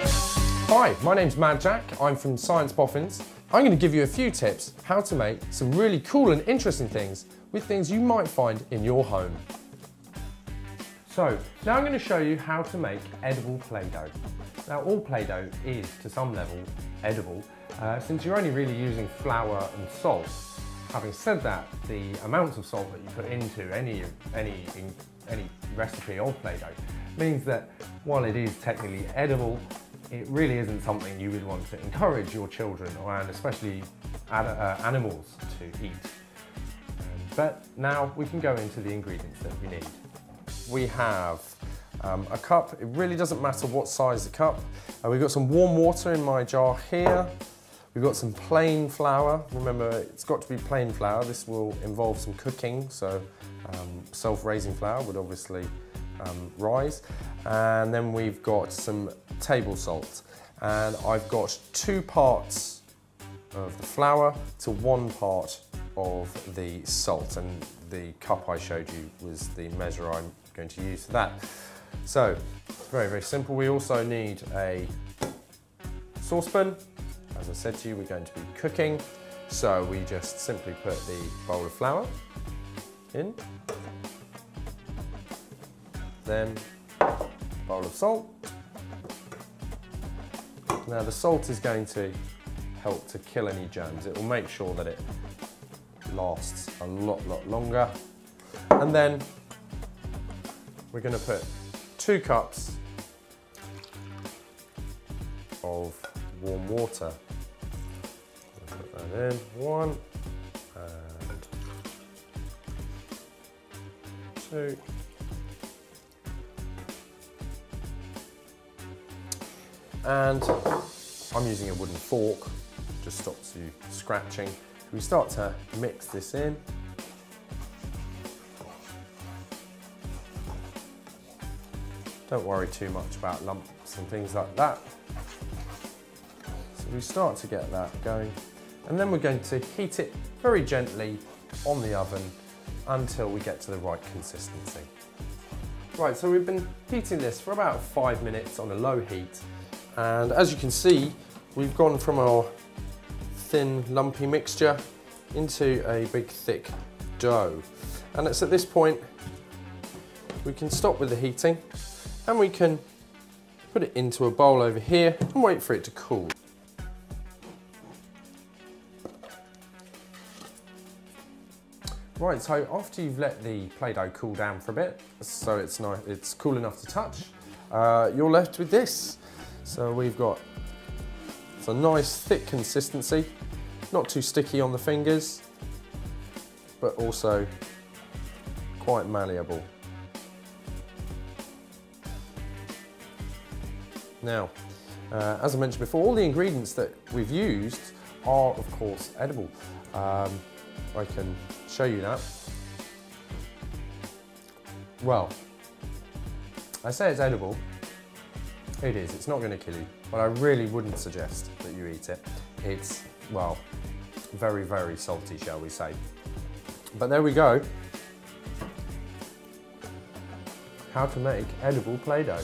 Hi, my name's Mad Jack. I'm from Science Boffins. I'm going to give you a few tips how to make some really cool and interesting things with things you might find in your home. So, now I'm going to show you how to make edible Play-Doh. Now, all Play-Doh is, to some level, edible, since you're only really using flour and salt. Having said that, the amount of salt that you put into any recipe of Play-Doh means that while it is technically edible, it really isn't something you would want to encourage your children, and especially animals, to eat. But now we can go into the ingredients that we need. We have a cup. It really doesn't matter what size the cup. We've got some warm water in my jar here. We've got some plain flour. Remember, it's got to be plain flour. This will involve some cooking, so self-raising flour would obviously rise. And then we've got some table salt. And I've got 2 parts of the flour to 1 part of the salt. And the cup I showed you was the measure I'm going to use for that. So, very, very simple. We also need a saucepan. As I said to you, we're going to be cooking. So we just simply put the bowl of flour in. Then bowl of salt. Now the salt is going to help to kill any germs. It will make sure that it lasts a lot longer. And then we're going to put 2 cups of warm water. Put that in, 1 and 2. And I'm using a wooden fork, just stops you scratching. So we start to mix this in. Don't worry too much about lumps and things like that. So we start to get that going. And then we're going to heat it very gently on the oven until we get to the right consistency. Right, so we've been heating this for about 5 minutes on a low heat. And as you can see, we've gone from our thin, lumpy mixture into a big, thick dough. And it's at this point, we can stop with the heating and we can put it into a bowl over here and wait for it to cool. Right, so after you've let the Play-Doh cool down for a bit, so it's cool enough to touch, you're left with this. So we've got a nice thick consistency, not too sticky on the fingers, but also quite malleable. Now, as I mentioned before, all the ingredients that we've used are, of course, edible. I can show you that. Well, I say it's edible. It is, it's not going to kill you, but I really wouldn't suggest that you eat it. It's, well, very, very salty, shall we say. But there we go. How to make edible Play-Doh.